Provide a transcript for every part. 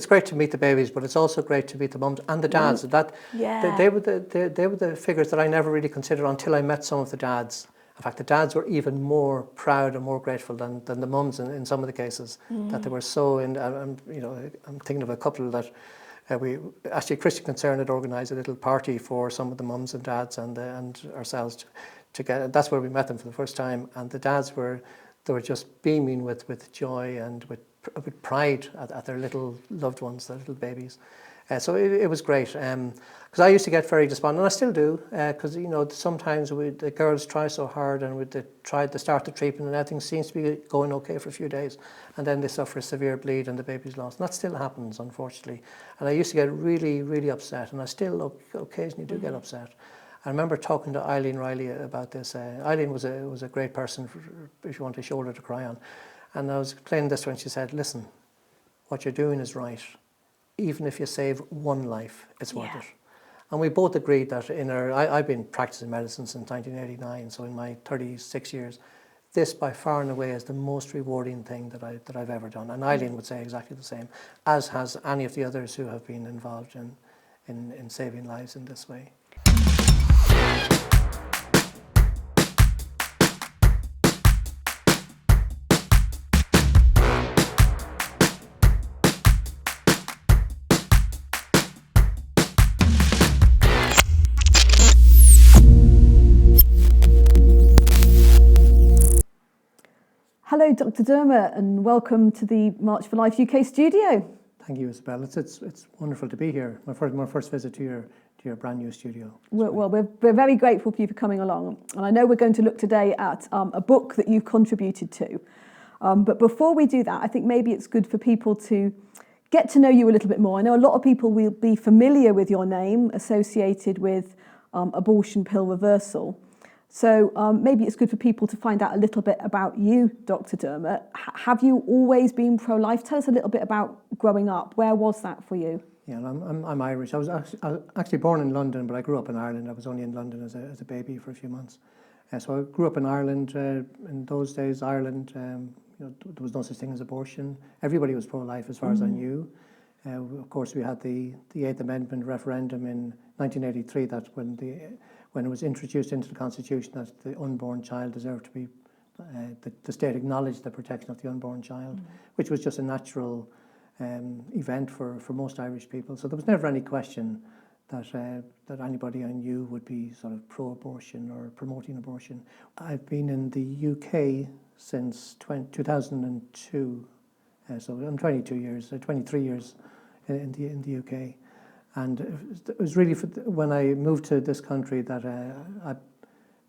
It's great to meet the babies, but it's also great to meet the mums and the dads. They were the figures that I never really considered until I met some of the dads. In fact, the dads were even more proud and more grateful than the mums in some of the cases, that they were so in. I'm thinking of a couple that Christian Concern had organised a little party for some of the mums and dads and ourselves to get. That's where we met them for the first time, and the dads were just beaming with joy and with pride at their little loved ones, their little babies. So it was great. Because I used to get very despondent, and I still do, because sometimes the girls try so hard, and they try to start the treatment, and everything seems to be going okay for a few days, and then they suffer a severe bleed, and the baby's lost. And that still happens, unfortunately. And I used to get really, really upset, and I still occasionally do get upset. I remember talking to Eileen Riley about this. Eileen was a great person if you want a shoulder to cry on. And I was explaining this to her, and she said, "Listen, what you're doing is right. Even if you save one life, it's worth it." And we both agreed that I've been practicing medicine since 1989, so in my 36 years, this by far and away is the most rewarding thing that I've ever done. And Eileen would say exactly the same, as has any of the others who have been involved in saving lives in this way. Hello, Dr Dermot, and welcome to the March for Life UK studio. Thank you, Isabel. It's wonderful to be here. My first visit to your brand new studio. We're very grateful for you for coming along, and I know we're going to look today at a book that you've contributed to. But before we do that, I think maybe it's good for people to get to know you a little bit more. I know a lot of people will be familiar with your name associated with abortion pill reversal. So maybe it's good for people to find out a little bit about you, Dr Dermot. Have you always been pro-life? Tell us a little bit about growing up. Where was that for you? Yeah, I'm Irish. I was actually born in London, but I grew up in Ireland. I was only in London as a baby for a few months. So I grew up in Ireland. In those days, Ireland, there was no such thing as abortion. Everybody was pro-life as far as I knew. Of course, we had the Eighth Amendment referendum in 1983. That's when it was introduced into the Constitution that the unborn child deserved to be, the state acknowledged the protection of the unborn child, which was just a natural event for most Irish people. So there was never any question that anybody I knew would be sort of pro-abortion or promoting abortion. I've been in the UK since 2002, so I'm 23 years in the UK. And it was really when I moved to this country that I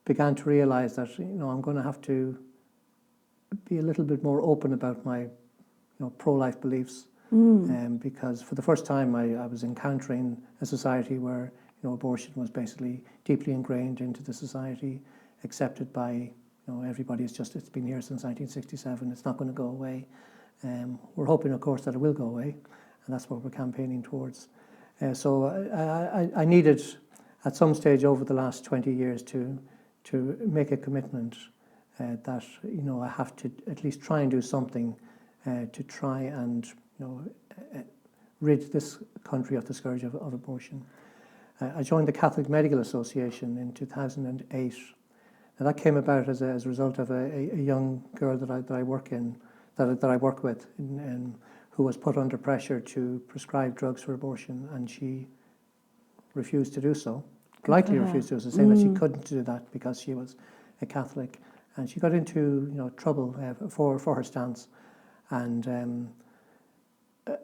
began to realise that I'm going to have to be a little bit more open about my pro-life beliefs, because for the first time I was encountering a society where abortion was basically deeply ingrained into the society, accepted by everybody. It's been here since 1967. It's not going to go away. We're hoping, of course, that it will go away, and that's what we're campaigning towards. So I needed, at some stage over the last 20 years, to make a commitment that I have to at least try and do something to try and rid this country of the scourge of abortion. I joined the Catholic Medical Association in 2008, and that came about as a result of a young girl that I work with, who was put under pressure to prescribe drugs for abortion, and she refused to do so. Politely refused to do so, saying that she couldn't do that because she was a Catholic, and she got into trouble for her stance. And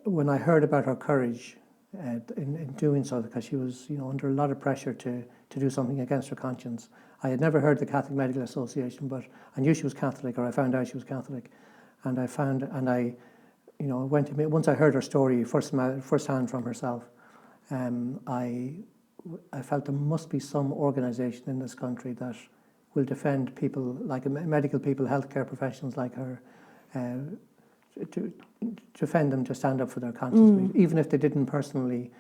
when I heard about her courage in doing so, because she was under a lot of pressure to do something against her conscience. I had never heard the Catholic Medical Association, but I knew she was Catholic, or I found out she was Catholic, and I went to meet. Once I heard her story firsthand from herself, I felt there must be some organisation in this country that will defend people like medical people, healthcare professionals like her, to defend them, to stand up for their conscience, even if they didn't personally,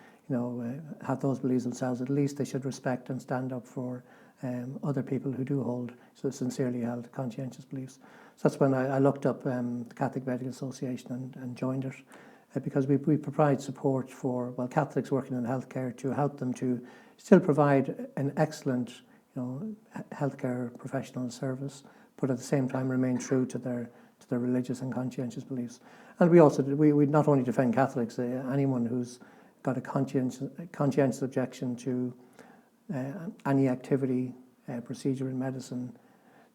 have those beliefs themselves. At least they should respect and stand up for other people who do hold sincerely held conscientious beliefs. So that's when I looked up the Catholic Medical Association and joined it. because we provide support for, well, Catholics working in healthcare to help them to still provide an excellent, healthcare professional service, but at the same time remain true to their religious and conscientious beliefs. And we also we not only defend Catholics, anyone who's got a conscientious objection to any activity, procedure in medicine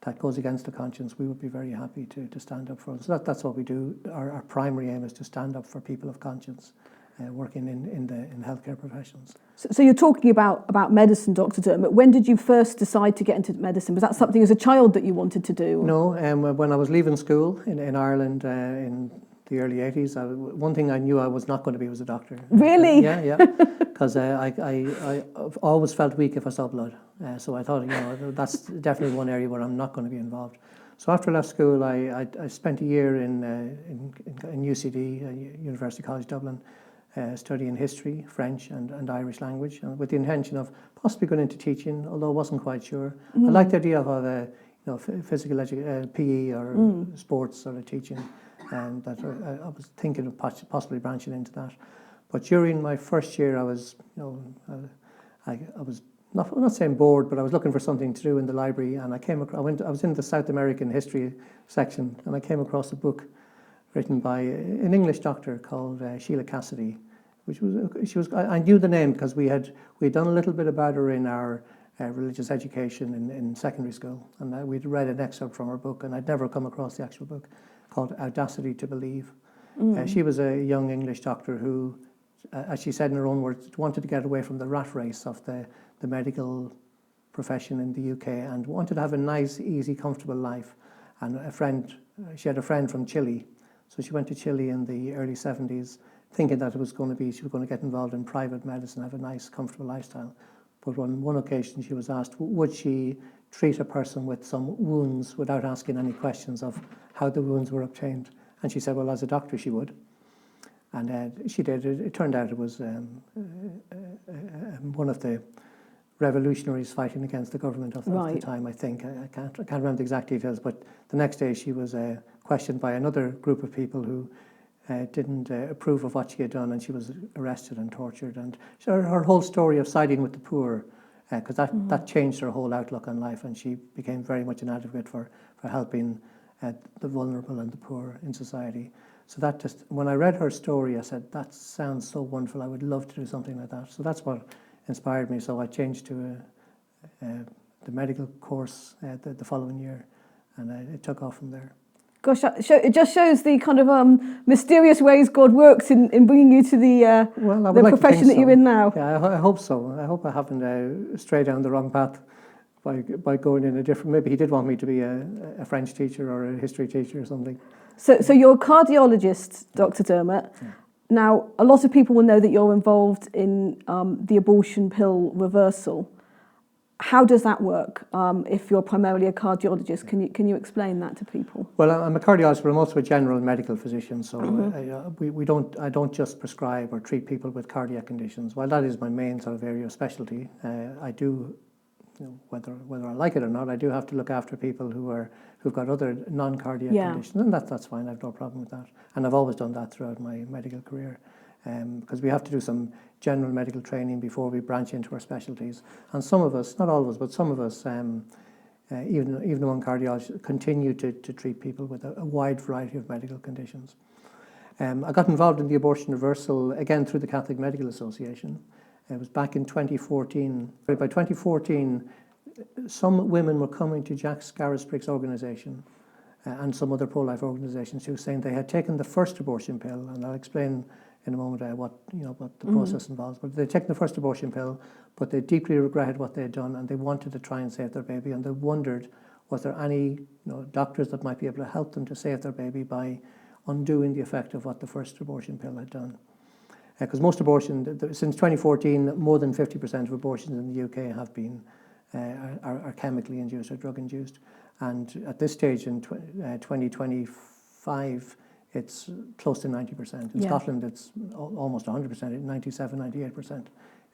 that goes against the conscience, we would be very happy to stand up for. So that's what we do. Our primary aim is to stand up for people of conscience working in healthcare professions. So you're talking about medicine, Dr. Dermot. When did you first decide to get into medicine? Was that something as a child that you wanted to do? No, when I was leaving school in Ireland in the early 80s, one thing I knew I was not going to be was a doctor. Really? Yeah, because I've always felt weak if I saw blood. So I thought, that's definitely one area where I'm not going to be involved. So after I left school, I spent a year in UCD, University College Dublin, studying history, French and Irish language, with the intention of possibly going into teaching, although I wasn't quite sure. I liked the idea of physical PE or sports sort of teaching, and that I was thinking of possibly branching into that. But during my first year, I was, I was I'm not saying bored, but I was looking for something to do in the library, and I was in the South American history section, and I came across a book written by an English doctor called Sheila Cassidy, I knew the name because we'd done a little bit about her in our religious education in secondary school, and we'd read an excerpt from her book, and I'd never come across the actual book, called Audacity to Believe. She was a young English doctor who, as she said in her own words, wanted to get away from the rat race of the medical profession in the UK and wanted to have a nice, easy, comfortable life. And she had a friend from Chile, so she went to Chile in the early 70s, thinking that she was going to get involved in private medicine, have a nice, comfortable lifestyle. But on one occasion, she was asked, would she treat a person with some wounds without asking any questions of how the wounds were obtained? And she said, well, as a doctor, she would. And she did. It turned out it was one of the revolutionaries fighting against the government of the time, I think. I can't remember the exact details, but the next day she was questioned by another group of people who didn't approve of what she had done, and she was arrested and tortured. And her whole story of siding with the poor, because that changed her whole outlook on life, and she became very much an advocate for helping the vulnerable and the poor in society. So that just, when I read her story, I said, that sounds so wonderful. I would love to do something like that. So that's what inspired me. So I changed to the medical course the following year, and it took off from there. Gosh, it just shows the kind of mysterious ways God works in bringing you to the profession that you're in now. Yeah, I hope so. I hope I haven't strayed down the wrong path by going in a different. Maybe he did want me to be a French teacher or a history teacher or something. So you're a cardiologist, Dr. Dermot. Yeah. Now, a lot of people will know that you're involved in the abortion pill reversal. How does that work if you're primarily a cardiologist? Can you explain that to people? Well, I'm a cardiologist, but I'm also a general medical physician. So I don't just prescribe or treat people with cardiac conditions. While that is my main sort of area of specialty, I do, whether I like it or not, I do have to look after people who've got other non-cardiac conditions, and that's fine. I have no problem with that, and I've always done that throughout my medical career. Because we have to do some general medical training before we branch into our specialties. And some of us, not all of us, but some of us, even among cardiologists, continue to treat people with a wide variety of medical conditions. I got involved in the abortion reversal, again, through the Catholic Medical Association. It was back in 2014. By 2014, some women were coming to Jack Scarisbrick's organisation and some other pro-life organisations too, saying they had taken the first abortion pill, and I'll explain in a moment what the process involves. But they'd taken the first abortion pill, but they deeply regretted what they had done, and they wanted to try and save their baby, and they wondered, was there any doctors that might be able to help them to save their baby by undoing the effect of what the first abortion pill had done. Because most abortions, since 2014, more than 50% of abortions in the UK have been are chemically induced or drug induced, and at this stage in 2025, it's close to 90%. In Scotland, it's almost 100%, 97, 98%.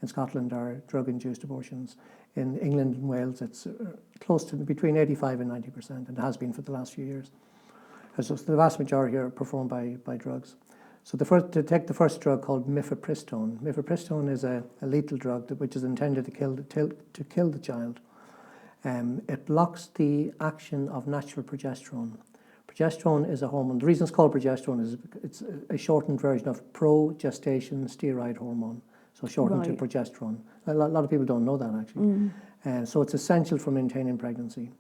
In Scotland are drug-induced abortions. In England and Wales, it's close to between 85 and 90%, and it has been for the last few years. So the vast majority are performed by drugs. So to take the first drug called mifepristone. Mifepristone is a lethal drug which is intended to kill the child. It blocks the action of natural progesterone. Progesterone is a hormone. The reason it's called progesterone is it's a shortened version of progestation steroid hormone. So shortened to progesterone. A lot of people don't know that actually. So it's essential for maintaining pregnancy.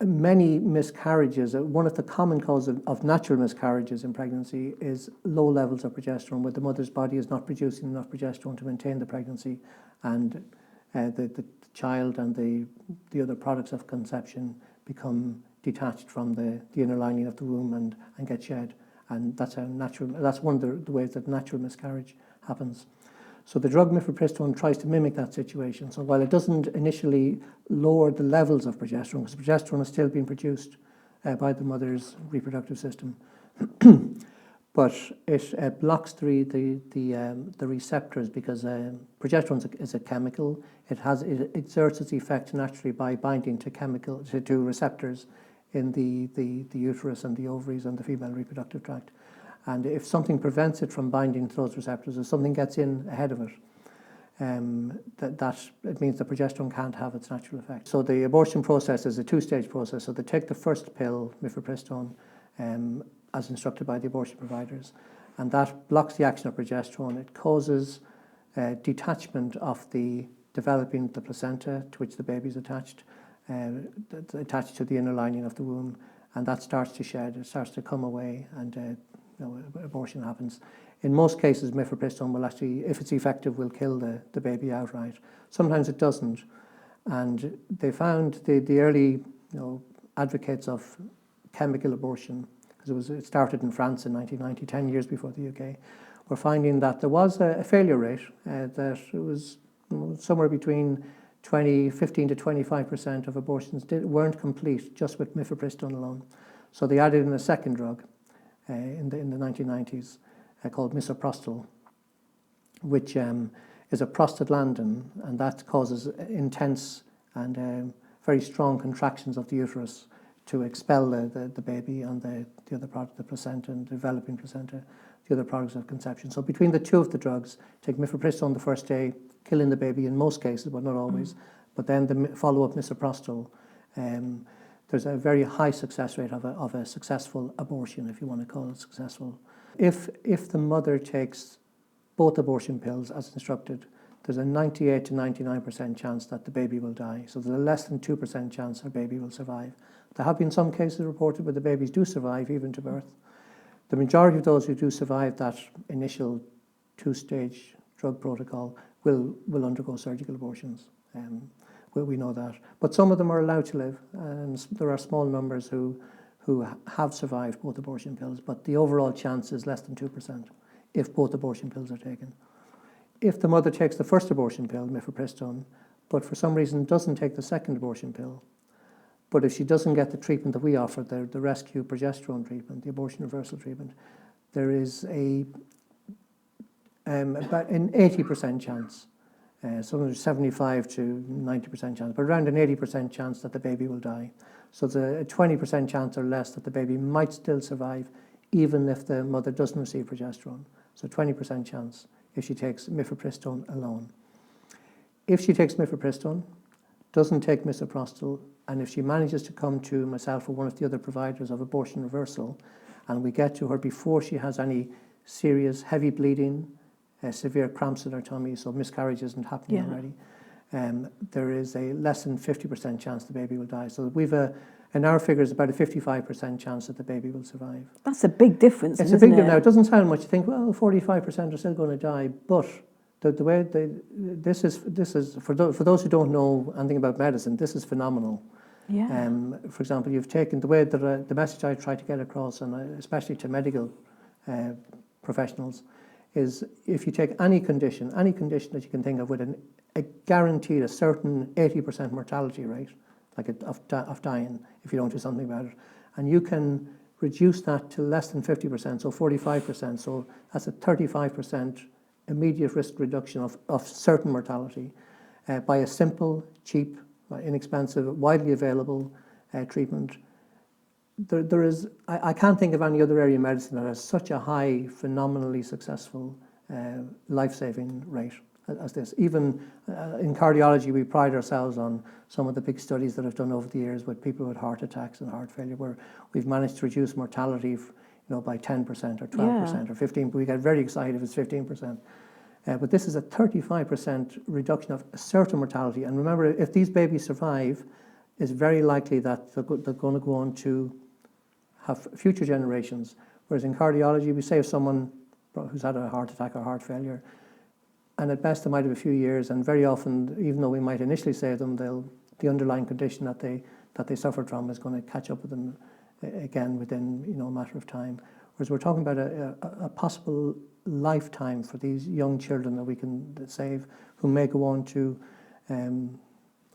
Many miscarriages, one of the common causes of natural miscarriages in pregnancy is low levels of progesterone, where the mother's body is not producing enough progesterone to maintain the pregnancy, and the child and the other products of conception become detached from the inner lining of the womb and get shed. And that's one of the ways that natural miscarriage happens. So the drug mifepristone tries to mimic that situation. So while it doesn't initially lower the levels of progesterone, because progesterone is still being produced by the mother's reproductive system, but it blocks the receptors, because progesterone is a chemical. It exerts its effect naturally by binding to receptors in the uterus and the ovaries and the female reproductive tract. And if something prevents it from binding to those receptors, or something gets in ahead of it, it means the progesterone can't have its natural effect. So the abortion process is a two-stage process. So they take the first pill, mifepristone, as instructed by the abortion providers, and that blocks the action of progesterone. It causes detachment of developing the placenta to which the baby is attached to the inner lining of the womb, and that starts to shed. It starts to come away, and abortion happens. In most cases, mifepristone will actually, if it's effective, will kill the baby outright. Sometimes it doesn't, and they found the early advocates of chemical abortion, because it started in France in 1990, 10 years before the UK, were finding that there was a failure rate, that it was somewhere between 15 to 25% of abortions weren't complete just with mifepristone alone. So they added in a second drug in the 1990s called misoprostol, which is a prostaglandin, and that causes intense and very strong contractions of the uterus to expel the baby and the other product, the placenta and developing placenta, the other products of conception. So between the two of the drugs, take mifepristone the first day, killing the baby in most cases, but not always, but then the follow-up misoprostol, there's a very high success rate of a successful abortion, if you want to call it successful. If the mother takes both abortion pills as instructed, there's a 98 to 99% chance that the baby will die. So there's a less than 2% chance her baby will survive. There have been some cases reported where the babies do survive even to birth. The majority of those who do survive that initial two-stage drug protocol will undergo surgical abortions. We know that. But some of them are allowed to live, and there are small numbers who have survived both abortion pills, but the overall chance is less than 2% if both abortion pills are taken. If the mother takes the first abortion pill, mifepristone, but for some reason doesn't take the second abortion pill, but if she doesn't get the treatment that we offer, the rescue progesterone treatment, the abortion reversal treatment, there is about an 80% chance, sometimes 75 to 90% chance, but around an 80% chance that the baby will die. So it's a 20% chance or less that the baby might still survive, even if the mother doesn't receive progesterone. So 20% chance if she takes mifepristone alone. If she takes mifepristone, doesn't take misoprostol, and if she manages to come to myself or one of the other providers of abortion reversal, and we get to her before she has any serious heavy bleeding, severe cramps in her tummy, so miscarriage isn't happening already, there is a less than 50% chance the baby will die. So we've in our figures about a 55% chance that the baby will survive. That's a big difference. It's a big difference. Now it doesn't sound much. You think, well, 45% are still going to die, but the way this is for those who don't know anything about medicine, this is phenomenal. Yeah. For example, you've taken the way that the message I try to get across, and especially to medical professionals, is if you take any condition that you can think of with a guaranteed a certain 80% mortality rate, like of dying if you don't do something about it, and you can reduce that to less than 50%, so 45%, so that's a 35% immediate risk reduction of certain mortality by a simple, cheap, inexpensive, widely available treatment. there is, I can't think of any other area of medicine that has such a high, phenomenally successful life-saving rate as this. Even in cardiology, we pride ourselves on some of the big studies that have done over the years with people with heart attacks and heart failure, where we've managed to reduce mortality, by 10% or 12% or 15%. We get very excited if it's 15%. But this is a 35% reduction of certain mortality. And remember, if these babies survive, it's very likely that they're going to go on to have future generations. Whereas in cardiology, we save someone who's had a heart attack or heart failure, and at best it might have a few years, and very often, even though we might initially save them, the underlying condition that they suffered from is going to catch up with them again within a matter of time. Whereas we're talking about a possible lifetime for these young children that we can save, who may go on to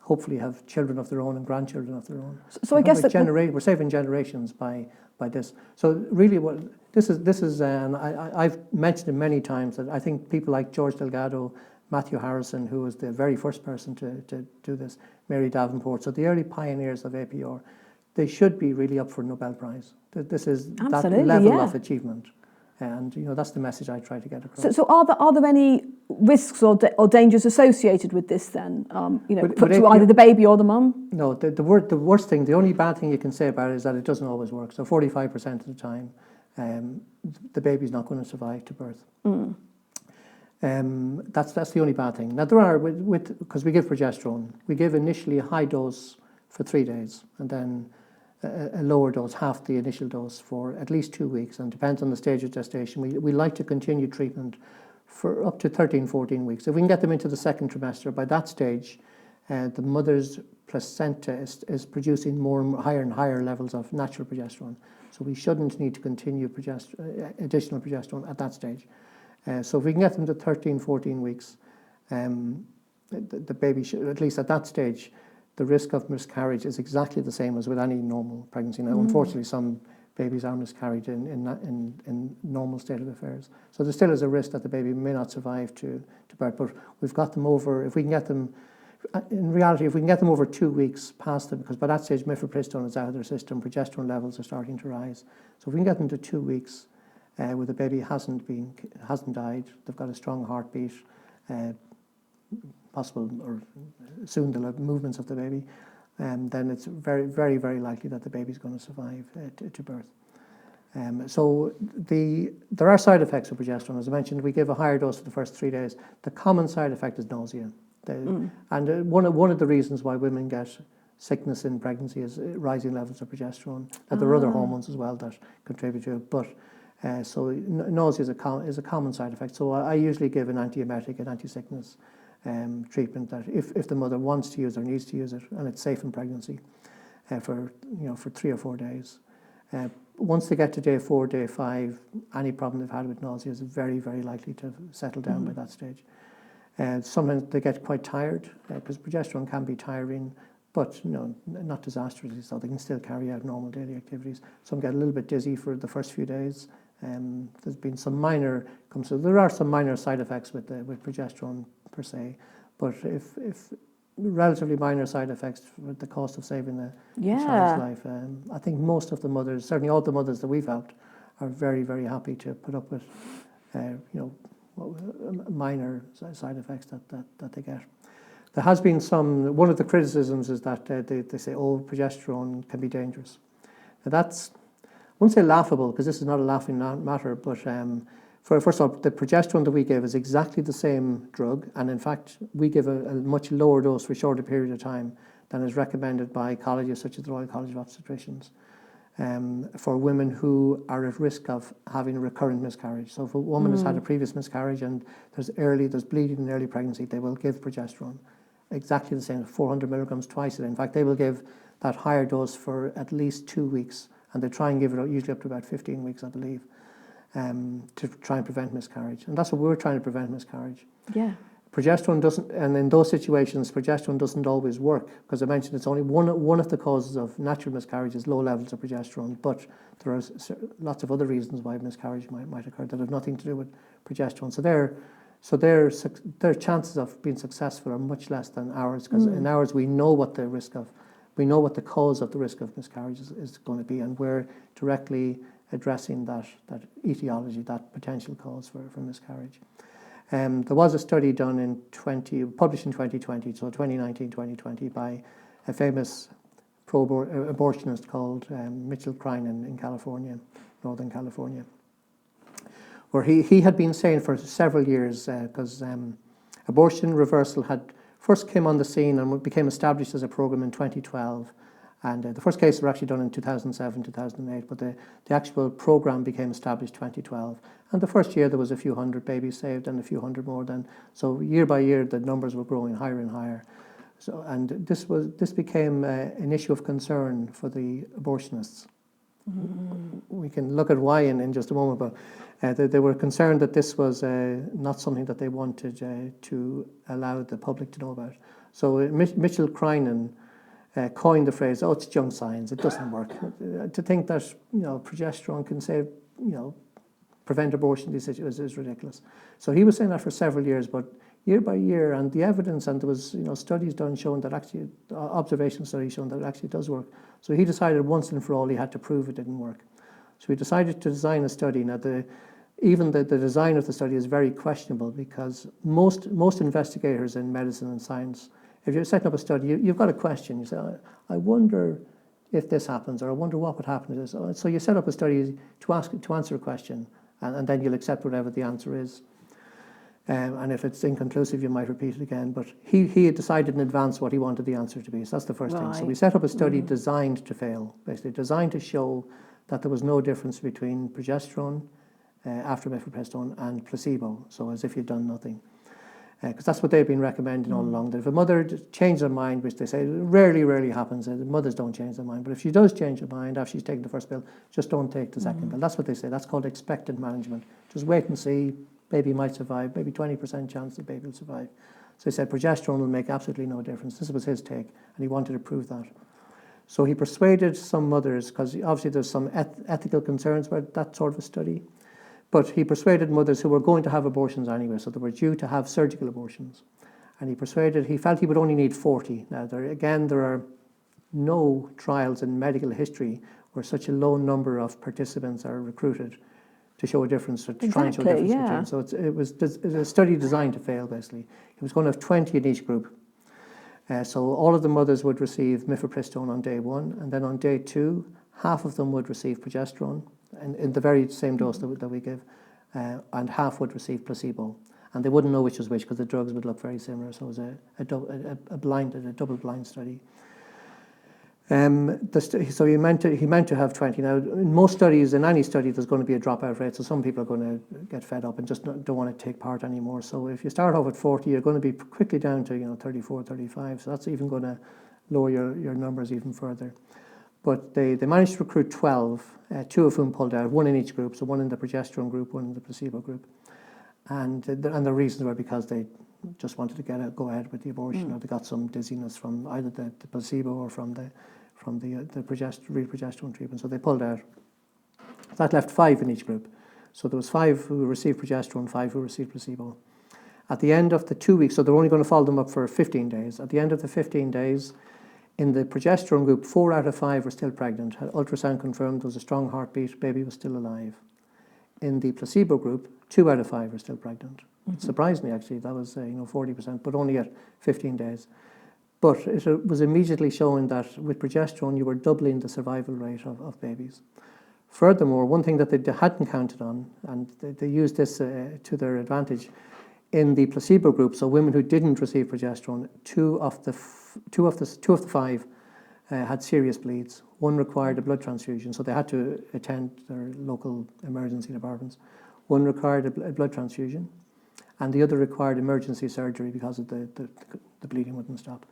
hopefully have children of their own and grandchildren of their own. So I guess we're saving generations by this. So really, what this is, and I've mentioned it many times, that I think people like George Delgado, Matthew Harrison, who was the very first person to do this, Mary Davenport, so the early pioneers of APR, they should be really up for a Nobel Prize. This is Absolutely, that level of achievement. And that's the message I try to get across. So are there any risks or dangers associated with this then? To either the baby or the mum? No, the worst thing, the only bad thing you can say about it is that it doesn't always work. So 45% of the time, the baby's not going to survive to birth. That's the only bad thing. Now there are, because we give progesterone, we give initially a high dose for 3 days, and then a lower dose, half the initial dose, for at least 2 weeks, and depends on the stage of gestation. We like to continue treatment for up to 13, 14 weeks. If we can get them into the second trimester, by that stage, the mother's placenta is producing higher and higher levels of natural progesterone. So we shouldn't need to continue additional progesterone at that stage. So if we can get them to 13, 14 weeks, the baby should, at least at that stage, the risk of miscarriage is exactly the same as with any normal pregnancy. Now, unfortunately, some babies are miscarried in normal state of affairs. So there still is a risk that the baby may not survive to birth. But we've got them over, if we can get them, in reality, if we can get them over 2 weeks past them, because by that stage, mifepristone is out of their system, progesterone levels are starting to rise. So if we can get them to 2 weeks where the baby hasn't died, they've got a strong heartbeat, possible or soon they'll have movements of the baby, then it's very, very, very likely that the baby's going to survive to birth. So there are side effects of progesterone. As I mentioned, we give a higher dose for the first 3 days. The common side effect is nausea. And one of the reasons why women get sickness in pregnancy is rising levels of progesterone. And there are other hormones as well that contribute to it. But so nausea is a common side effect. So I usually give an antiemetic, an anti-sickness treatment that if the mother wants to use or needs to use it, and it's safe in pregnancy, for 3 or 4 days. Once they get to day 4, day 5, any problem they've had with nausea is very, very likely to settle down by that stage. Sometimes they get quite tired, because progesterone can be tiring, but not disastrously so. They can still carry out normal daily activities. Some get a little bit dizzy for the first few days. There's been some minor there are some minor side effects with progesterone per se, but if relatively minor side effects with the cost of saving a child's life. I think most of the mothers, certainly all the mothers that we've helped, are very, very happy to put up with minor side effects that they get. There has been one of the criticisms is that they say, progesterone can be dangerous. Now that's, I wouldn't say laughable, because this is not a laughing matter, but first of all, the progesterone that we give is exactly the same drug, and in fact, we give a much lower dose for a shorter period of time than is recommended by colleges such as the Royal College of Obstetricians for women who are at risk of having a recurrent miscarriage. So if a woman has had a previous miscarriage and there's bleeding in early pregnancy, they will give progesterone. Exactly the same, 400 milligrams twice a day. In fact, they will give that higher dose for at least 2 weeks, and they try and give it usually up to about 15 weeks, I believe, to try and prevent miscarriage. And that's what we're trying to prevent, miscarriage. Yeah. Progesterone doesn't, and in those situations, progesterone doesn't always work, because I mentioned it's only one of the causes of natural miscarriage is low levels of progesterone, but there are lots of other reasons why miscarriage might occur that have nothing to do with progesterone. So their chances of being successful are much less than ours, because in ours we know what the risk of we know what the cause of the risk of miscarriage is going to be, and we're directly addressing that etiology, that potential cause for miscarriage. There was a study done published in 2020, so 2019-2020, by a famous pro-abortionist called Mitchell Kreinen in California, Northern California, where he had been saying for several years, because abortion reversal had first came on the scene and became established as a program in 2012. And the first cases were actually done in 2007, 2008, but the actual program became established 2012. And the first year there was a few hundred babies saved and a few hundred more then. So year by year the numbers were growing higher and higher. So, and this became an issue of concern for the abortionists. Mm-hmm. We can look at why in just a moment, but they were concerned that this was not something that they wanted to allow the public to know about. So Mitchell Kreinen coined the phrase, "Oh, it's junk science. It doesn't work." To think that progesterone can save, prevent abortion in these situations is ridiculous. So he was saying that for several years, but year by year, and the evidence, and there was studies done showing that actually, observational studies showing that it actually does work. So he decided once and for all he had to prove it didn't work. So he decided to design a study. Now even the design of the study is very questionable, because most investigators in medicine and science, if you're setting up a study, you've got a question. You say, I wonder if this happens, or I wonder what would happen to this. So you set up a study to answer a question, and then you'll accept whatever the answer is. And if it's inconclusive, you might repeat it again. But he had decided in advance what he wanted the answer to be. So that's the first thing. So we set up a study designed to fail, basically designed to show that there was no difference between progesterone after mifepristone and placebo. So as if you'd done nothing. Because that's what they've been recommending all along, that if a mother changes her mind, which they say rarely happens, mothers don't change their mind, but if she does change her mind after she's taken the first pill, just don't take the second pill. That's what they say. That's called expectant management. Just wait and see, baby might survive, maybe 20% chance the baby will survive. So he said progesterone will make absolutely no difference. This was his take, and he wanted to prove that. So he persuaded some mothers, because obviously there's some ethical concerns about that sort of a study, but he persuaded mothers who were going to have abortions anyway, so they were due to have surgical abortions. And he felt he would only need 40. Now, there are no trials in medical history where such a low number of participants are recruited to show a difference, or to try and show a difference between. So it was a study designed to fail, basically. It was going to have 20 in each group. So all of the mothers would receive mifepristone on day 1, and then on day 2, half of them would receive progesterone, in the very same dose that we give, and half would receive placebo. And they wouldn't know which was which, because the drugs would look very similar. So it was a double-blind study. So he meant to have 20. Now, in most studies, in any study, there's going to be a dropout rate. So some people are going to get fed up and just don't want to take part anymore. So if you start off at 40, you're going to be quickly down to 34, 35. So that's even going to lower your numbers even further. But they managed to recruit 12, 2 of whom pulled out, 1 in each group, so 1 in the progesterone group, 1 in the placebo group. And the reasons were because they just wanted to go ahead with the abortion, or they got some dizziness from either the placebo or from the real progesterone treatment, so they pulled out. That left 5 in each group. So there was 5 who received progesterone, 5 who received placebo. At the end of the 2 weeks, so they're only going to follow them up for 15 days. At the end of the 15 days, in the progesterone group, 4 out of 5 were still pregnant. Had ultrasound confirmed there was a strong heartbeat, baby was still alive. In the placebo group, 2 out of 5 were still pregnant. It surprised me, actually. That was 40%, but only at 15 days. But it was immediately showing that with progesterone, you were doubling the survival rate of babies. Furthermore, one thing that they hadn't counted on, and they used this to their advantage, in the placebo group, so women who didn't receive progesterone, 2 of the 5 had serious bleeds. 1 required a blood transfusion, so they had to attend their local emergency departments. 1 required a blood transfusion, and the other required emergency surgery because of the bleeding wouldn't stop.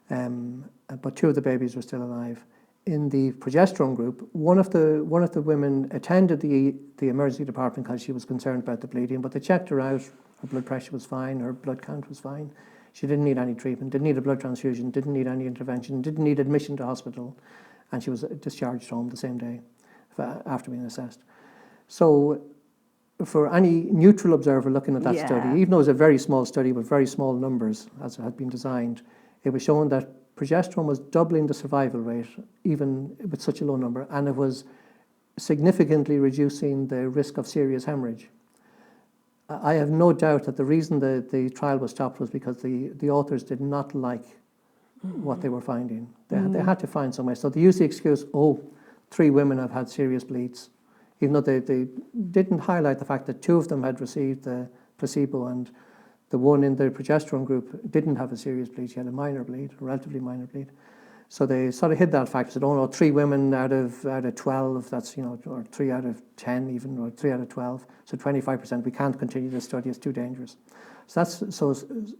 But 2 of the babies were still alive. In the progesterone group, one of the women attended the emergency department because she was concerned about the bleeding, but they checked her out. Her blood pressure was fine, her blood count was fine. She didn't need any treatment, didn't need a blood transfusion, didn't need any intervention, didn't need admission to hospital, and she was discharged home the same day after being assessed. So for any neutral observer looking at that study, even though it was a very small study with very small numbers, as it had been designed, it was showing that progesterone was doubling the survival rate, even with such a low number, and it was significantly reducing the risk of serious hemorrhage. I have no doubt that the reason the trial was stopped was because the authors did not like what they were finding. They had to find some way. So they used the excuse, 3 women have had serious bleeds, even though they didn't highlight the fact that 2 of them had received the placebo and the one in the progesterone group didn't have a serious bleed. She had a minor bleed, a relatively minor bleed. So they sort of hid that fact. Said, 3 women out of 12, that's, or 3 out of 10 even, or 3 out of 12. So 25%, we can't continue this study, it's too dangerous. So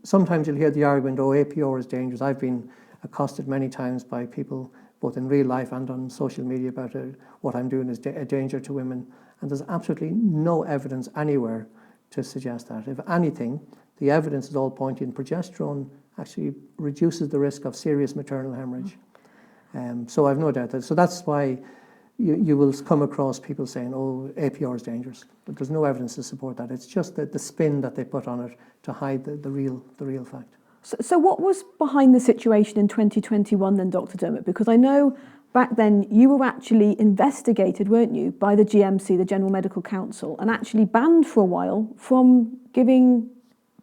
sometimes you'll hear the argument, APR is dangerous. I've been accosted many times by people, both in real life and on social media, about what I'm doing is a danger to women. And there's absolutely no evidence anywhere to suggest that. If anything, the evidence is all pointing progesterone actually reduces the risk of serious maternal hemorrhage. So I've no doubt that. So that's why you will come across people saying, APR is dangerous. But there's no evidence to support that. It's just the spin that they put on it to hide the real fact. So what was behind the situation in 2021 then, Dr. Dermot? Because I know back then you were actually investigated, weren't you, by the GMC, the General Medical Council, and actually banned for a while from giving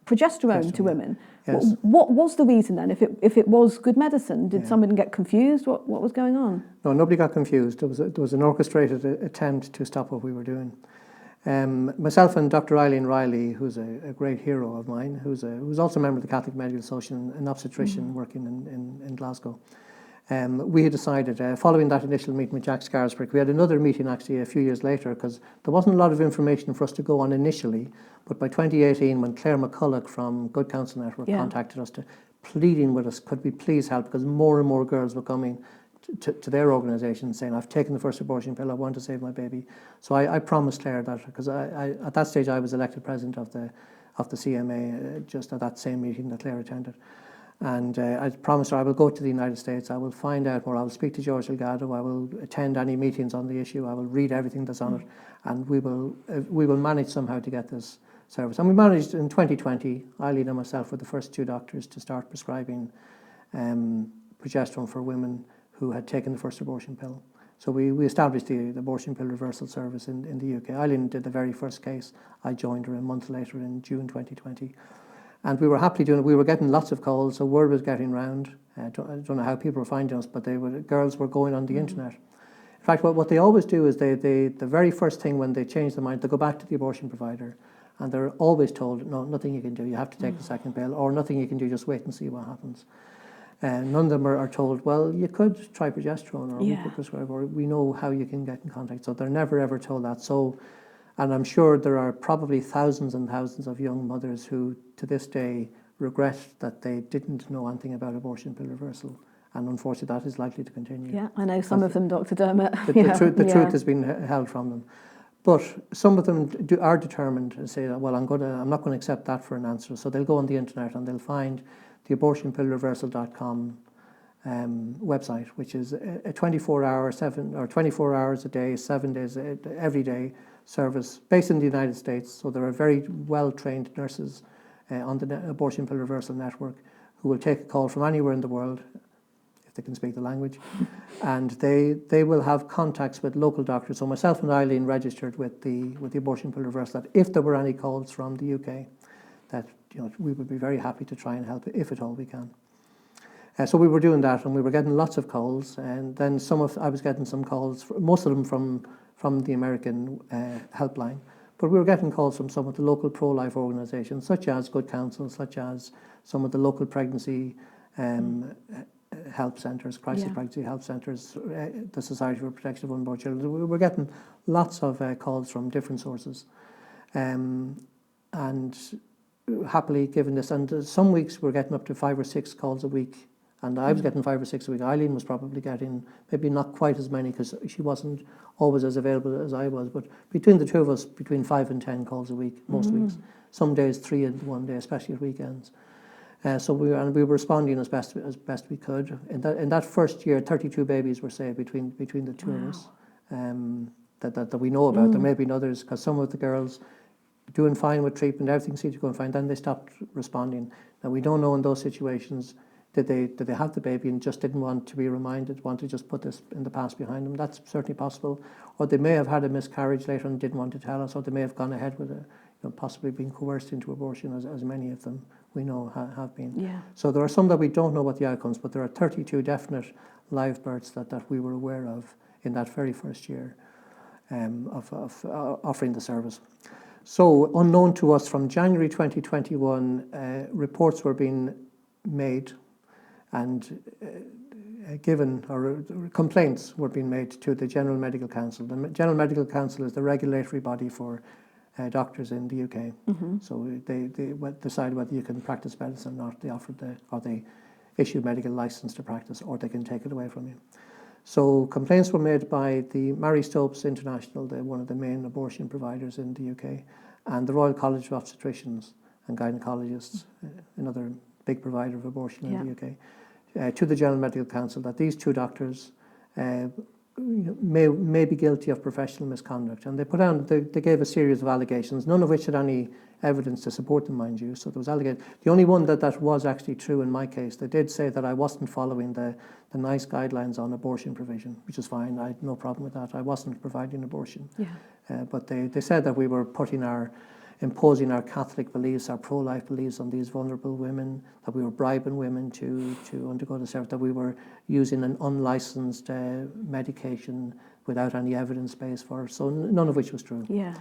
progesterone to women. Yes. What was the reason then? If it was good medicine, did someone get confused? What was going on? No, nobody got confused. There was an orchestrated attempt to stop what we were doing. Myself and Dr. Eileen Riley, who's a great hero of mine, who's also a member of the Catholic Medical Association, an obstetrician working in Glasgow. We had decided, following that initial meeting with Jack Scarisbrick, we had another meeting actually a few years later, because there wasn't a lot of information for us to go on initially, but by 2018, when Claire McCulloch from Good Counsel Network contacted us, pleading with us, could we please help, because more and more girls were coming to their organisation saying, I've taken the first abortion pill, I want to save my baby. So I promised Claire that, because at that stage I was elected president of the CMA, just at that same meeting that Claire attended. And I promised her I will go to the United States, I will find out more, I will speak to George Delgado, I will attend any meetings on the issue, I will read everything that's on it, and we will manage somehow to get this service. And we managed in 2020, Eileen and myself were the first 2 doctors to start prescribing progesterone for women who had taken the first abortion pill. So we established the abortion pill reversal service in the UK. Eileen did the very first case. I joined her a month later in June 2020. And we were happily doing it. We were getting lots of calls, so word was getting round. I don't know how people were finding us, but girls were going on the internet. In fact, what they always do is the very first thing when they change their mind, they go back to the abortion provider, and they're always told, no, nothing you can do, you have to take the second pill, or nothing you can do, just wait and see what happens. None of them are told, well, you could try progesterone, or we could prescribe, or we know how you can get in contact. So they're never ever told that. So, and I'm sure there are probably thousands and thousands of young mothers who, to this day, regret that they didn't know anything about abortion pill reversal. And unfortunately, that is likely to continue. Yeah, I know some of them, Dr. Dermot. The truth has been held from them. But some of them are determined to say that, well, I'm not going to accept that for an answer. So they'll go on the internet and they'll find the abortionpillreversal.com website, which is a 24 hours a day, 7 days every day service based in the United States. So there are very well-trained nurses on the Abortion Pill Reversal Network who will take a call from anywhere in the world, if they can speak the language, and they will have contacts with local doctors. So myself and Eileen registered with the Abortion Pill Reversal that if there were any calls from the UK, that we would be very happy to try and help if at all we can. So we were doing that, and we were getting lots of calls, and then I was getting some calls, most of them from the American helpline, but we were getting calls from some of the local pro-life organisations, such as Good Counsel, such as some of the local pregnancy help centres, crisis pregnancy help centres, the Society for Protection of Unborn Children. We were getting lots of calls from different sources, and happily given this, and some weeks we're getting up to 5 or 6 calls a week, and I was getting 5 or 6 a week. Eileen was probably getting maybe not quite as many because she wasn't always as available as I was, but between the two of us, between 5 and 10 calls a week most weeks. Some days 3 in one day, especially at weekends. So we were responding as best we could. In that first year, 32 babies were saved between the two of us that we know about. There may be others, because some of the girls doing fine with treatment, everything seemed to go fine, then they stopped responding. Now we don't know in those situations, Did they have the baby and just didn't want to be reminded, want to just put this in the past behind them? That's certainly possible. Or they may have had a miscarriage later and didn't want to tell us, or they may have gone ahead with possibly being coerced into abortion, as many of them we know have been. Yeah. So there are some that we don't know what the outcomes, but there are 32 definite live births that we were aware of in that very first year of offering the service. So unknown to us, from January 2021, reports were being made and given, or complaints were being made to the General Medical Council. The General Medical Council is the regulatory body for doctors in the UK. Mm-hmm. So they decide whether you can practice medicine or not. They offer or they issue medical license to practice, or they can take it away from you. So complaints were made by the Mary Stopes International, one of the main abortion providers in the UK, and the Royal College of Obstetricians and Gynecologists, another big provider of abortion in the UK, to the General Medical Council, that these two doctors may be guilty of professional misconduct. And they gave a series of allegations, none of which had any evidence to support them, mind you. So there was allegations. The only one that was actually true in my case, they did say that I wasn't following the NICE guidelines on abortion provision, which is fine. I had no problem with that. I wasn't providing abortion. Yeah. But they said that we were imposing our Catholic beliefs, our pro-life beliefs on these vulnerable women, that we were bribing women to undergo the service, that we were using an unlicensed medication without any evidence base for it. So none of which was true. Yeah.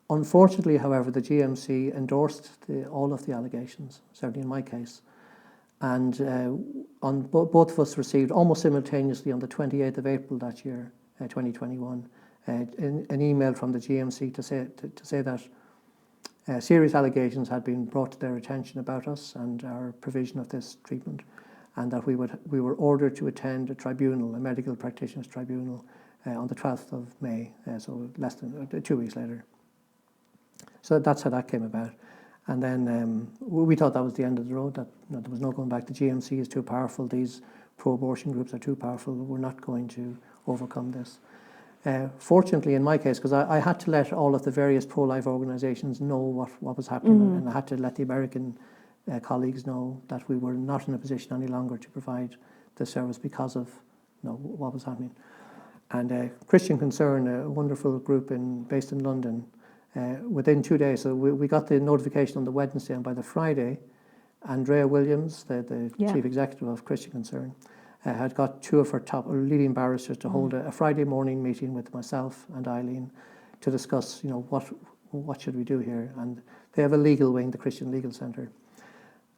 Unfortunately, however, the GMC endorsed all of the allegations, certainly in my case. And both of us received almost simultaneously on the 28th of April that year, 2021, an email from the GMC to say that serious allegations had been brought to their attention about us and our provision of this treatment, and that we were ordered to attend a tribunal, a medical practitioners tribunal, on the 12th of May, so less than 2 weeks later. So that's how that came about. And then we thought that was the end of the road, that there was no going back. The GMC is too powerful. These pro-abortion groups are too powerful. We're not going to overcome this. Fortunately, in my case, because I had to let all of the various pro-life organisations know what was happening, and I had to let the American colleagues know that we were not in a position any longer to provide the service because of what was happening. And Christian Concern, a wonderful group based in London, within 2 days, so we got the notification on the Wednesday, and by the Friday, Andrea Williams, the chief executive of Christian Concern, had got two of her top leading barristers to hold a Friday morning meeting with myself and Eileen to discuss, what should we do here? And they have a legal wing, the Christian Legal Centre.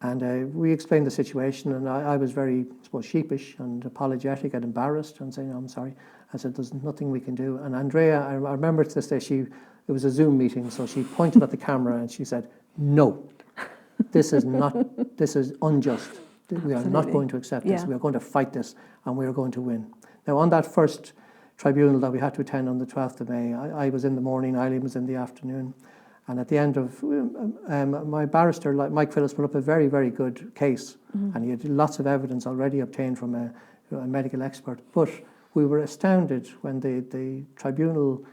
And we explained the situation, and I was very, sheepish and apologetic and embarrassed and saying, I'm sorry. I said, there's nothing we can do. And Andrea, I remember to this day, it was a Zoom meeting, so she pointed at the camera and she said, no, this is unjust. We are not going to accept this. We are going to fight this, and we are going to win. Now, on that first tribunal that we had to attend on the 12th of May, I was in the morning, Eileen was in the afternoon. And at the end of my barrister, like Mike Phillips, put up a very, very good case. And he had lots of evidence already obtained from a medical expert. But we were astounded when the tribunal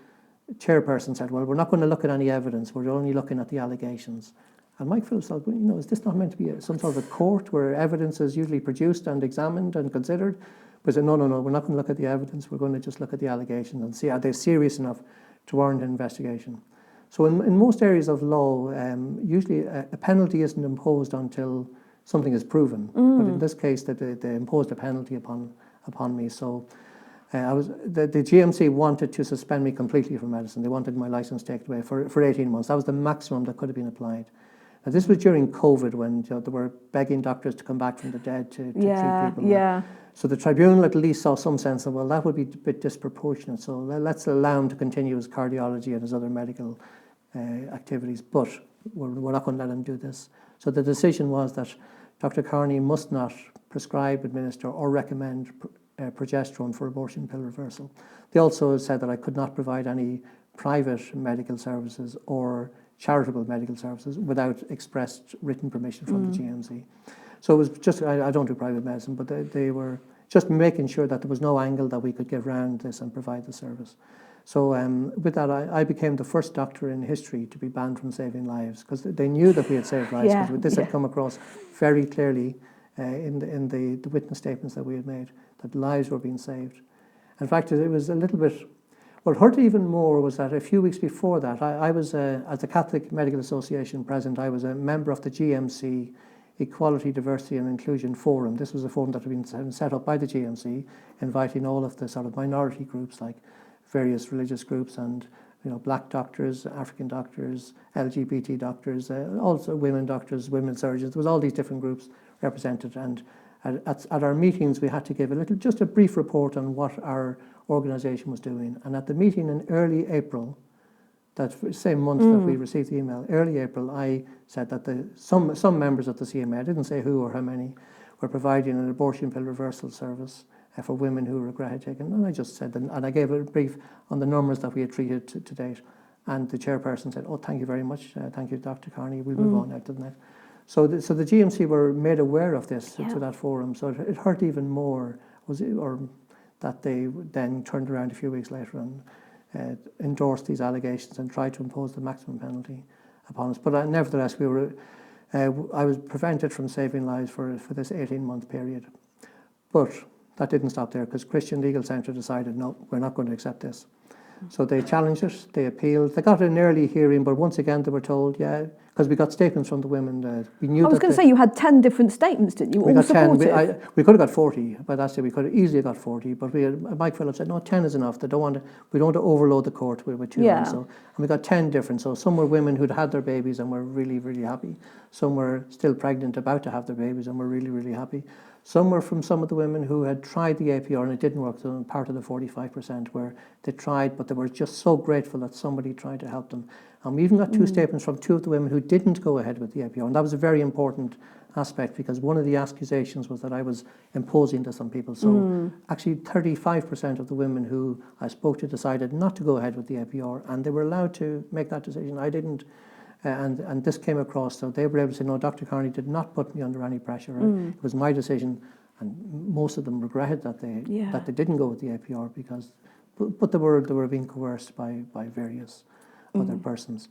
chairperson said, well, we're not going to look at any evidence. We're only looking at the allegations. And Mike Phillips thought, is this not meant to be some sort of a court where evidence is usually produced and examined and considered? But he said, no, we're not going to look at the evidence. We're going to just look at the allegations and see are they serious enough to warrant an investigation. So in most areas of law, usually a penalty isn't imposed until something is proven. But in this case, they imposed a penalty upon me. So the GMC wanted to suspend me completely from medicine. They wanted my license taken away for 18 months. That was the maximum that could have been applied. Now, this was during COVID, when they were begging doctors to come back from the dead to treat people. Yeah. So the tribunal at least saw some sense of, well, that would be a bit disproportionate. So let's allow him to continue his cardiology and his other medical activities, but we're not going to let him do this. So the decision was that Dr. Kearney must not prescribe, administer, or recommend progesterone for abortion pill reversal. They also said that I could not provide any private medical services or charitable medical services without expressed written permission from the GMC. So it was just, I don't do private medicine, but they were just making sure that there was no angle that we could get around this and provide the service. So with that, I became the first doctor in history to be banned from saving lives, because they knew that we had saved lives, because this had come across very clearly in the witness statements that we had made, that lives were being saved. In fact, it was a little bit, what hurt even more was that a few weeks before that, I was, as the Catholic Medical Association president, I was a member of the GMC Equality, Diversity and Inclusion Forum. This was a forum that had been set up by the GMC, inviting all of the sort of minority groups, like various religious groups and black doctors, African doctors, LGBT doctors, also women doctors, women surgeons. There was all these different groups represented, and at our meetings we had to give just a brief report on what our organisation was doing. And at the meeting in early April, that same month that we received the email, early April, I said that some members of the CMA, I didn't say who or how many, were providing an abortion pill reversal service for women who regretted taking. And I just said, and I gave a brief on the numbers that we had treated to date. And the chairperson said, "Oh, thank you very much. Thank you, Dr. Kearney. We'll move on now to the next." So the GMC were made aware of this to that forum. So it hurt even more, that they then turned around a few weeks later and endorsed these allegations and tried to impose the maximum penalty upon us. But nevertheless, I was prevented from saving lives for this 18-month period. But that didn't stop there, because Christian Legal Centre decided, no, we're not going to accept this. So they challenged it, they appealed. They got an early hearing, but once again they were told, yeah, because we got statements from the women. We knew. I was going to say, you had 10 different statements, didn't you? We all got 10. supportive. We could have got 40, but that's it. We could have easily got 40. But Mike Phillips said, no, 10 is enough. We don't want to overload the court with too many. So, and we got 10 different. So some were women who'd had their babies and were really, really happy. Some were still pregnant, about to have their babies, and were really, really happy. Some were from some of the women who had tried the APR and it didn't work. So part of the 45% where they tried, but they were just so grateful that somebody tried to help them. And we even got 2 statements from 2 of the women who didn't go ahead with the APR. And that was a very important aspect, because one of the accusations was that I was imposing to some people. So actually 35% of the women who I spoke to decided not to go ahead with the APR, and they were allowed to make that decision. I didn't. And this came across, so they were able to say, no, Dr. Kearney did not put me under any pressure. It was my decision, and most of them regretted that they didn't go with the APR, but they were being coerced by various other persons.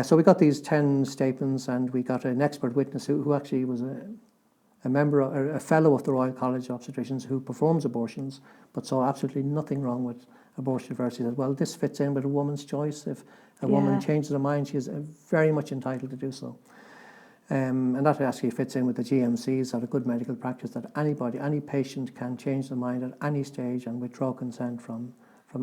So we got these 10 statements, and we got an expert witness who actually was a fellow of the Royal College of Obstetricians who performs abortions, but saw absolutely nothing wrong with abortion reversal. He said, well, this fits in with a woman's choice. If a woman changes her mind, she is very much entitled to do so. And that actually fits in with the GMC's sort of good medical practice, that any patient can change their mind at any stage and withdraw consent from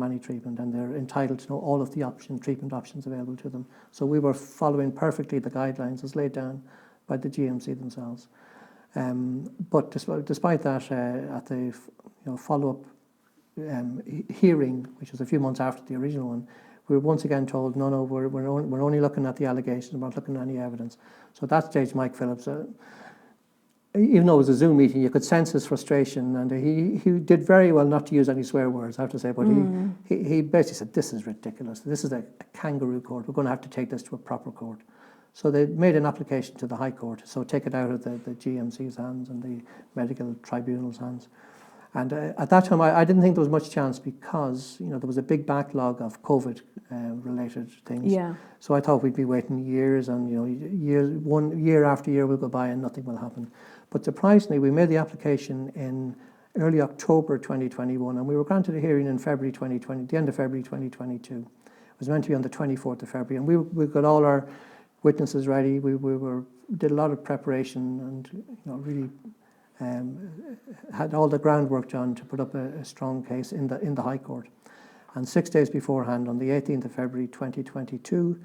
any treatment, and they're entitled to know all of the treatment options available to them. So we were following perfectly the guidelines as laid down by the GMC themselves. But despite that, at the follow-up hearing, which was a few months after the original one, we were once again told, no, we're only looking at the allegations, we're not looking at any evidence. So at that stage, Mike Phillips, even though it was a Zoom meeting, you could sense his frustration, and he did very well not to use any swear words, I have to say, but he basically said, this is ridiculous, this is a kangaroo court, we're going to have to take this to a proper court. So they made an application to the High Court, so take it out of the GMC's hands and the medical tribunal's hands. And at that time, I didn't think there was much chance, because there was a big backlog of COVID-related things. Yeah. So I thought we'd be waiting years, and year after year will go by and nothing will happen. But surprisingly, we made the application in early October 2021, and we were granted a hearing in February 2020, the end of February 2022. It was meant to be on the 24th of February, and we got all our witnesses ready. We did a lot of preparation, and really. Had all the groundwork done to put up a strong case in the High Court. And 6 days beforehand, on the 18th of February 2022,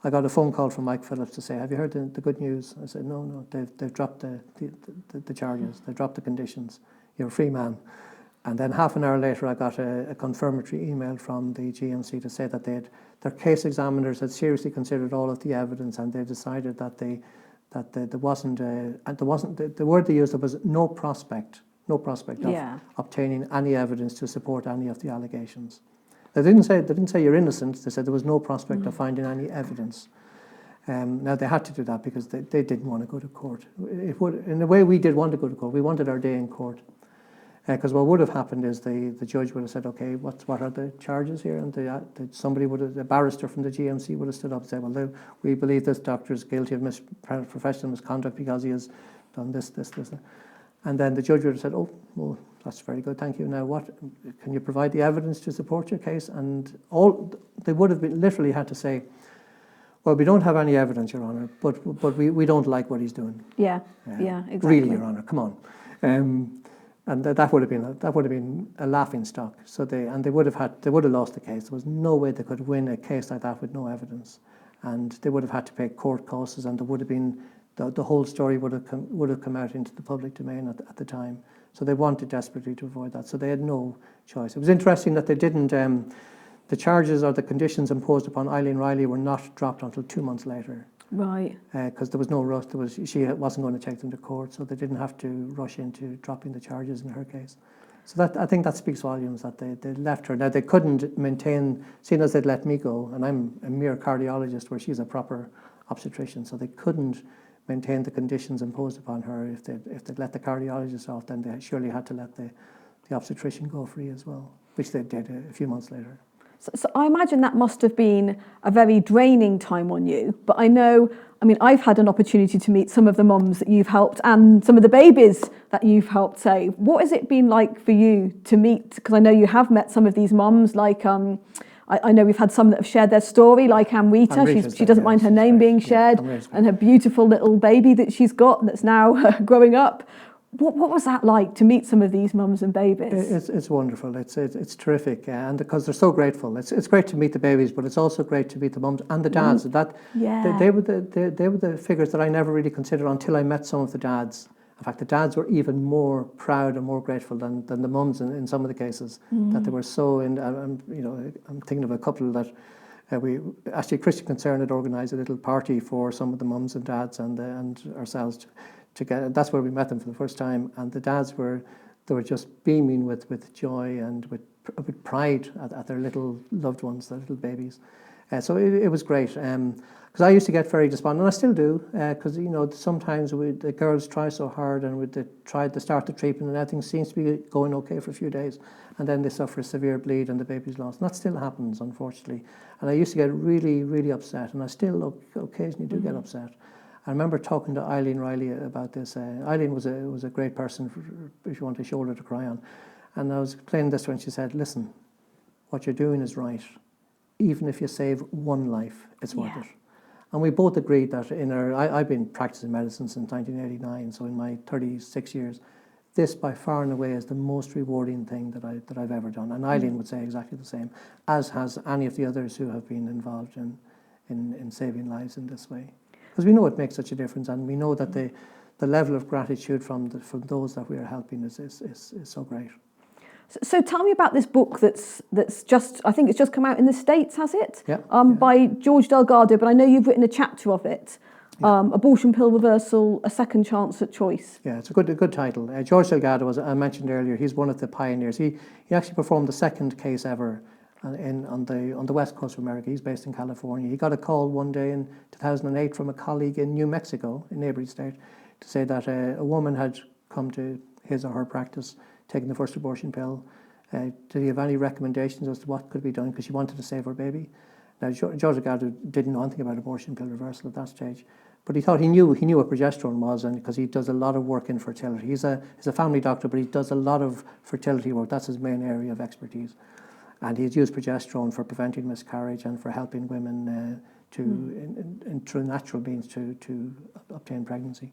I got a phone call from Mike Phillips to say, have you heard the good news? I said, no, they've dropped the charges, they've dropped the conditions, you're a free man. And then half an hour later, I got a confirmatory email from the GMC to say that their case examiners had seriously considered all of the evidence, and they decided that there wasn't the word they used, there was no prospect of obtaining any evidence to support any of the allegations. They didn't say you're innocent. They said there was no prospect of finding any evidence. Now they had to do that because they didn't want to go to court. In a way, we did want to go to court. We wanted our day in court. Because what would have happened is the judge would have said, okay, what are the charges here? And the barrister from the GMC would have stood up and said, well, we believe this doctor is guilty of professional misconduct because he has done this. And then the judge would have said, oh, well, that's very good, thank you. Now, can you provide the evidence to support your case? And they would have literally had to say, well, we don't have any evidence, Your Honour, but we don't like what he's doing. Yeah, exactly. Really, Your Honour, come on. And that would have been a laughing stock. So they would have lost the case. There was no way they could win a case like that with no evidence, and they would have had to pay court costs, and there would have been the whole story would have come out into the public domain at the time. So they wanted desperately to avoid that. So they had no choice. It was interesting that they didn't. The charges or the conditions imposed upon Eileen Riley were not dropped until 2 months later. Right. Because there was no rush. She wasn't going to take them to court, so they didn't have to rush into dropping the charges in her case. So I think that speaks volumes that they left her. Now, they couldn't maintain, seeing as they'd let me go, and I'm a mere cardiologist where she's a proper obstetrician, so they couldn't maintain the conditions imposed upon her. If they'd let the cardiologist off, then they surely had to let the obstetrician go free as well, which they did a few months later. So I imagine that must have been a very draining time on you. But I've had an opportunity to meet some of the mums that you've helped and some of the babies that you've helped save. What has it been like for you to meet? Because I know you have met some of these mums, like I know we've had some that have shared their story, like Amrita. She doesn't mind her name being shared, and her beautiful little baby that she's got that's now growing up. What was that like to meet some of these mums and babies? It's wonderful. It's terrific, and because they're so grateful. It's great to meet the babies, but it's also great to meet the mums and the dads. They were the figures that I never really considered until I met some of the dads. In fact, the dads were even more proud and more grateful than the mums in some of the cases. That they were so. I'm thinking of a couple that Christian Concern had organised a little party for some of the mums and dads and ourselves. That's where we met them for the first time, and the dads were just beaming with joy and with pride at their little loved ones, their little babies. So it was great. Because I used to get very despondent, and I still do. Because sometimes the girls try so hard, and they try to start the treatment, and everything seems to be going okay for a few days, and then they suffer a severe bleed, and the baby's lost. And that still happens, unfortunately. And I used to get really, really upset, and I still occasionally do get upset. I remember talking to Eileen Riley about this. Eileen was a great person if you want a shoulder to cry on. And I was explaining this to her, and she said, listen, what you're doing is right. Even if you save one life, it's worth it. And we both agreed that I've been practicing medicine since 1989, so in my 36 years, this by far and away is the most rewarding thing that I've ever done. And Eileen would say exactly the same, as has any of the others who have been involved in saving lives in this way. Because we know it makes such a difference, and we know that the level of gratitude from those that we are helping is so great. So tell me about this book that's just, I think it's just come out in the States, has it? Yeah. By George Delgado, but I know you've written a chapter of it. Abortion Pill Reversal, A Second Chance at Choice. Yeah, it's a good title. George Delgado, as I mentioned earlier, he's one of the pioneers. He actually performed the second case ever on the west coast of America. He's based in California. He got a call one day in 2008 from a colleague in New Mexico, a neighboring state, to say that a woman had come to his or her practice taking the first abortion pill. Did he have any recommendations as to what could be done, because she wanted to save her baby? Now, George Delgado didn't know anything about abortion pill reversal at that stage, but he thought he knew what progesterone was, and because he does a lot of work in fertility. He's a family doctor, but he does a lot of fertility work. That's his main area of expertise. And he's used progesterone for preventing miscarriage and for helping women through natural means to obtain pregnancy.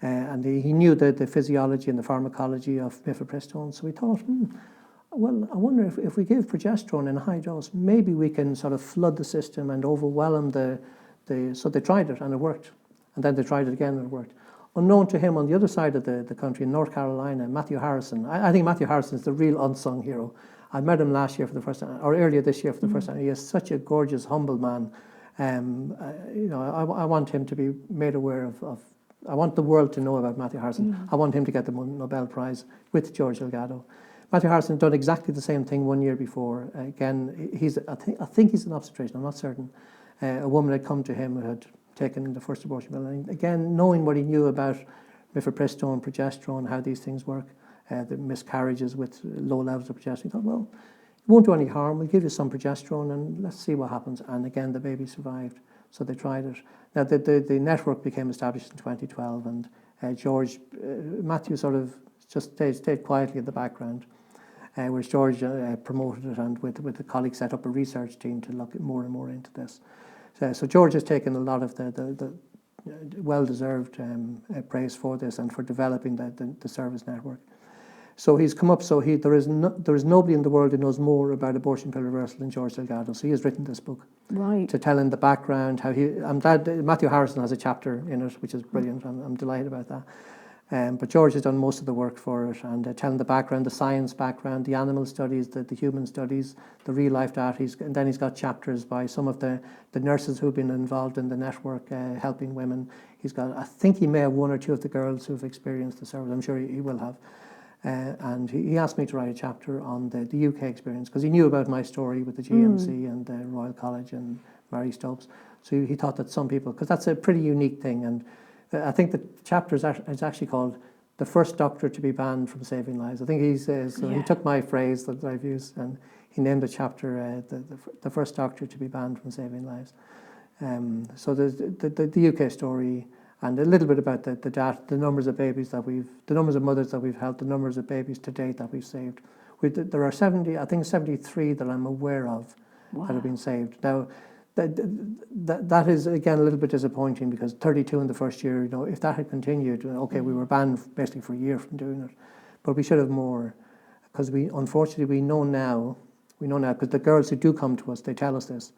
And he knew the physiology and the pharmacology of mifepristone. So we thought, well, I wonder if we give progesterone in a high dose, maybe we can sort of flood the system and overwhelm so they tried it and it worked. And then they tried it again and it worked. Unknown to him, on the other side of the country, in North Carolina, Matthew Harrison. I think Matthew Harrison is the real unsung hero. I met him last year for the first time, or earlier this year for the first time. He is such a gorgeous, humble man. I want him to be made aware of. I want the world to know about Matthew Harrison. I want him to get the Nobel Prize with George Delgado. Matthew Harrison had done exactly the same thing 1 year before. Again, I think he's an obstetrician. I'm not certain. A woman had come to him who had taken the first abortion pill. And again, knowing what he knew about mifepristone, progesterone, how these things work, the miscarriages with low levels of progesterone. He thought, well, it won't do any harm. We'll give you some progesterone and let's see what happens. And again, the baby survived. So they tried it. Now, the network became established in 2012, and Matthew sort of just stayed quietly in the background, whereas George promoted it, and with the colleagues set up a research team to look more and more into this. So George has taken a lot of the well-deserved praise for this and for developing the service network. So he's come up. So there is nobody in the world who knows more about abortion pill reversal than George Delgado. So he has written this book, right, to tell in the background how I'm glad Matthew Harrison has a chapter in it, which is brilliant. I'm delighted about that. But George has done most of the work for it, and telling the background, the science background, the animal studies, the human studies, the real life data. And then he's got chapters by some of the nurses who've been involved in the network, helping women. I think he may have one or two of the girls who've experienced the service. I'm sure he will have. And he asked me to write a chapter on the UK experience, because he knew about my story with the GMC and the Royal College and Mary Stopes. So he thought that some people, because that's a pretty unique thing, and I think the chapter is actually called "The First Doctor to be Banned from Saving Lives." I think he says, so he took my phrase that I've used, and he named the chapter the First Doctor to be Banned from Saving Lives. So there's the UK story, and a little bit about the data, the numbers of babies the numbers of mothers that we've helped, the numbers of babies to date that we've saved. There are 73 that I'm aware of that have been saved. Now, that is, again, a little bit disappointing, because 32 in the first year, if that had continued, okay, we were banned basically for a year from doing it. But we should have more, because unfortunately, we know now, because the girls who do come to us, they tell us this,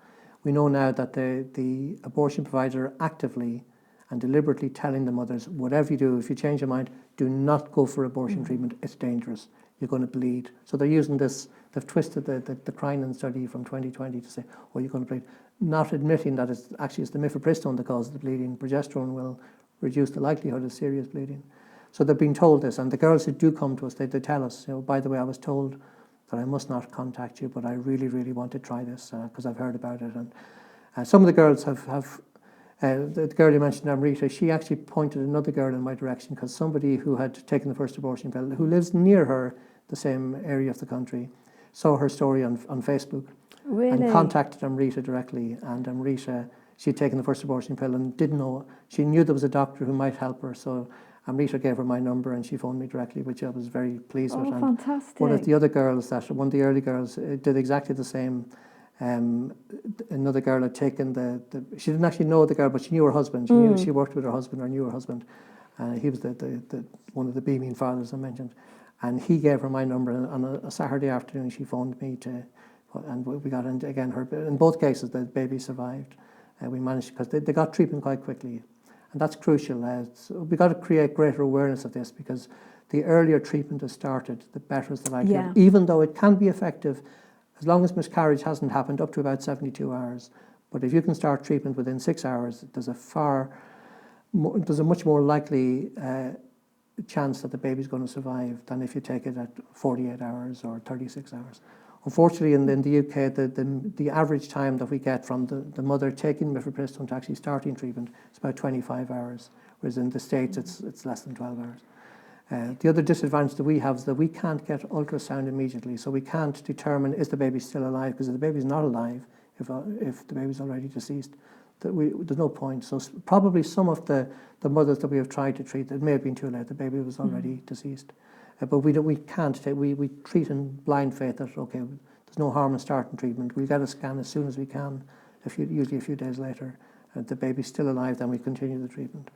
we know now that the abortion providers are actively and deliberately telling the mothers, whatever you do, if you change your mind, do not go for abortion treatment. It's dangerous. You're going to bleed. So they're using this, they've twisted the Kearney study from 2020 to say, oh, you're going to bleed. Not admitting that it's the mifepristone that causes the bleeding. Progesterone will reduce the likelihood of serious bleeding. So they've been told this, and the girls who do come to us, they tell us, by the way, I was told that I must not contact you, but I really, really want to try this because I've heard about it. And some of the girls have the girl you mentioned, Amrita, she actually pointed another girl in my direction, because somebody who had taken the first abortion pill, who lives near her, the same area of the country, saw her story on Facebook. Really? And contacted Amrita directly. And Amrita, she'd taken the first abortion pill and didn't know, she knew there was a doctor who might help her. So Amrita gave her my number and she phoned me directly, which I was very pleased with. Oh, fantastic. One of the other girls, one of the early girls, did exactly the same. Another girl had taken she didn't actually know the girl, but she knew her husband. She worked with her husband or knew her husband. He was the one of the beaming fathers I mentioned. And he gave her my number, and on a Saturday afternoon she phoned me and we got into, again, in both cases the baby survived. We managed, because they got treatment quite quickly. And that's crucial. So we got to create greater awareness of this, because the earlier treatment is started, the better is the likelihood. Even though it can be effective, as long as miscarriage hasn't happened, up to about 72 hours. But if you can start treatment within 6 hours, there's a much more likely chance that the baby's going to survive than if you take it at 48 hours or 36 hours. Unfortunately, in the UK, the average time that we get from the mother taking mifepristone to actually starting treatment is about 25 hours, whereas in the States it's less than 12 hours. The other disadvantage that we have is that we can't get ultrasound immediately, so we can't determine is the baby still alive, because if the baby's not alive, if the baby's already deceased, there's no point. So probably some of the mothers that we have tried to treat, it may have been too late, the baby was already deceased. But we can't take, we treat in blind faith that, okay, there's no harm in starting treatment. We'll get a scan as soon as we can, usually a few days later. If the baby's still alive, then we continue the treatment.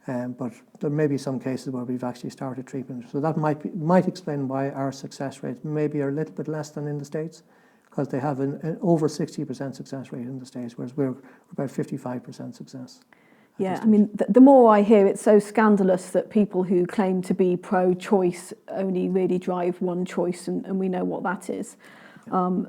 But there may be some cases where we've actually started treatment. So that might explain why our success rates maybe are a little bit less than in the States, because they have an over 60% success rate in the States, whereas we're about 55% success. Yeah, I mean, the more I hear, it's so scandalous that people who claim to be pro-choice only really drive one choice, and we know what that is.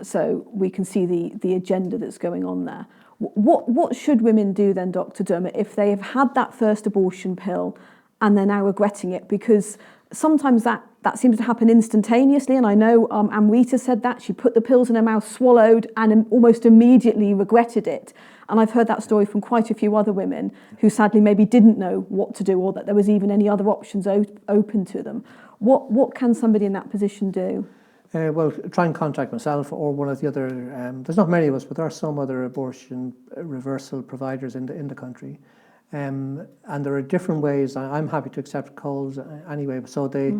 So we can see the agenda that's going on there. What should women do then, Dr. Dermot, if they have had that first abortion pill and they're now regretting it? Because sometimes that seems to happen instantaneously, and I know Amrita said that. She put the pills in her mouth, swallowed, and almost immediately regretted it. And I've heard that story from quite a few other women who sadly maybe didn't know what to do or that there was even any other options open to them. What can somebody in that position do? Well, try and contact myself or one of the other, there's not many of us, but there are some other abortion reversal providers in the country. And there are different ways. I'm happy to accept calls anyway. So I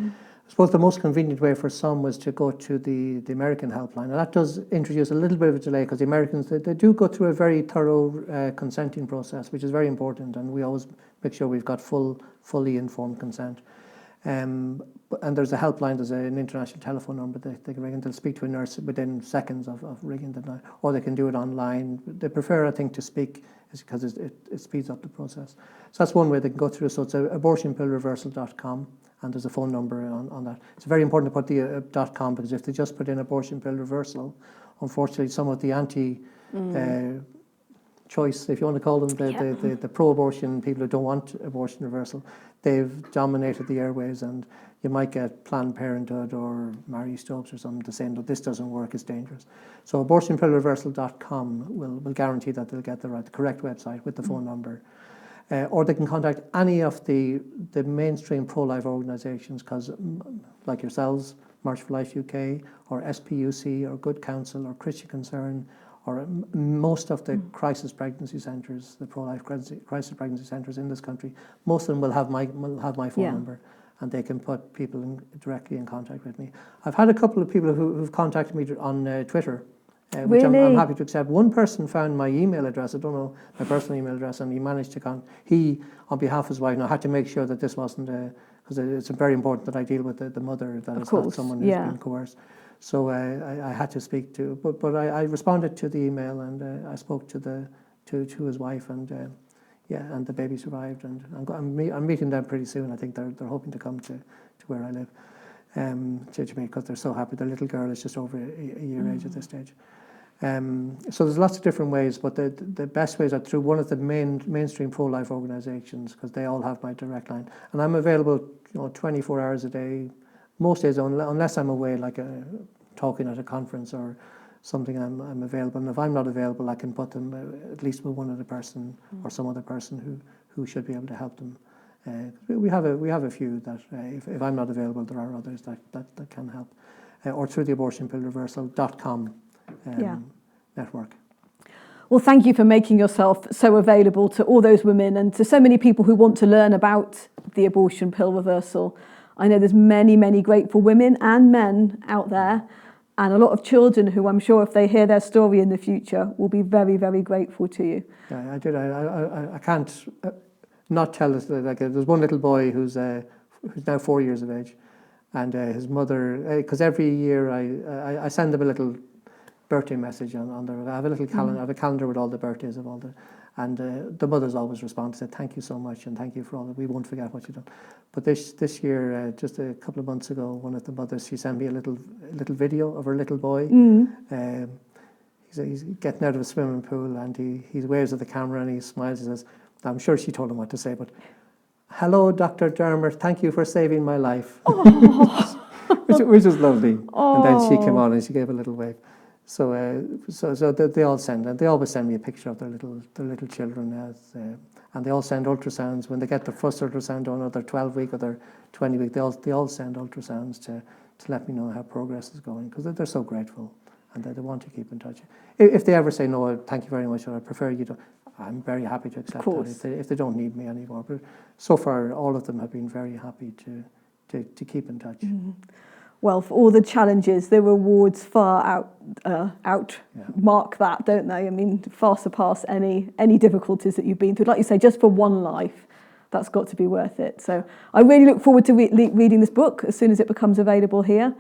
suppose the most convenient way for some was to go to the American helpline. And that does introduce a little bit of a delay because the Americans, they do go through a very thorough consenting process, which is very important. And we always make sure we've got fully informed consent. And there's a helpline, there's an international telephone number they can ring and they'll speak to a nurse within seconds of ringing them, or they can do it online. They prefer, I think, to speak because it speeds up the process. So that's one way they can go through. So it's abortionpillreversal.com and there's a phone number on that. It's very important to put the .com because if they just put in abortion pill reversal, unfortunately some of the choice, if you want to call them, the pro-abortion people who don't want abortion reversal, they've dominated the airways, and you might get Planned Parenthood or Mary Stopes or something saying that this doesn't work, it's dangerous. So abortionpillreversal.com will guarantee that they'll get the correct website with the phone number. Or they can contact any of the mainstream pro-life organisations, because like yourselves, March for Life UK, or SPUC, or Good Counsel, or Christian Concern, or most of the crisis pregnancy centres, the pro-life crisis pregnancy centres in this country, most of them will have my phone number, and they can put people directly in contact with me. I've had a couple of people who've contacted me on Twitter, which I'm happy to accept. One person found my email address, I don't know my personal email address, and he managed to he, on behalf of his wife, now had to make sure that this wasn't, because it's very important that I deal with the mother, that it's not someone who's been coerced. So I had to speak to, but I responded to the email, and I spoke to his wife, and and the baby survived, and I'm meeting them pretty soon. I think they're hoping to come to where I live, to me, because they're so happy. Their little girl is just over a year age at this stage. So there's lots of different ways, but the best ways are through one of the mainstream pro-life organisations, because they all have my direct line, and I'm available 24 hours a day. Most days, unless I'm away, like talking at a conference or something, I'm available. And if I'm not available, I can put them at least with one other person or some other person who should be able to help them. We have a few that if I'm not available, there are others that can help, or through the abortionpillreversal.com network. Well, thank you for making yourself so available to all those women and to so many people who want to learn about the abortion pill reversal. I know there's many, many grateful women and men out there, and a lot of children who I'm sure if they hear their story in the future will be very, very grateful to you. Yeah, I did. I can't not tell us that. Like, there's one little boy who's now 4 years of age, and his mother, because every year I send them a little birthday message on their. I have a little calendar. I have a calendar with all the birthdays of all the. And the mothers always respond to say, thank you so much, and thank you for all that. We won't forget what you've done. But this year, just a couple of months ago, one of the mothers, she sent me a little video of her little boy. He's getting out of a swimming pool, and he waves at the camera and he smiles and says, I'm sure she told him what to say, but hello, Dr. Dermot, thank you for saving my life. which is lovely. And then she came on and she gave a little wave. So they all send, and they always send me a picture of their little children, and they all send ultrasounds when they get their first ultrasound done, or their 12-week or their 20-week. They all send ultrasounds to let me know how progress is going, because they're so grateful and they want to keep in touch. If they ever say no, thank you very much, or I prefer you don't, I'm very happy to accept that. If they don't need me anymore, but so far all of them have been very happy to keep in touch. Well, for all the challenges, the rewards far outmark that, don't they? I mean, far surpass any difficulties that you've been through. Like you say, just for one life, that's got to be worth it. So I really look forward to reading this book as soon as it becomes available here.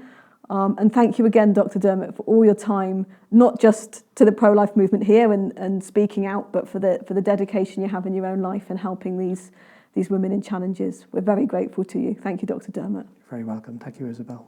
And thank you again, Dr. Dermot, for all your time, not just to the pro-life movement here and speaking out, but for the dedication you have in your own life and helping these women in challenges. We're very grateful to you. Thank you, Dr. Dermot. You're very welcome. Thank you, Isabel.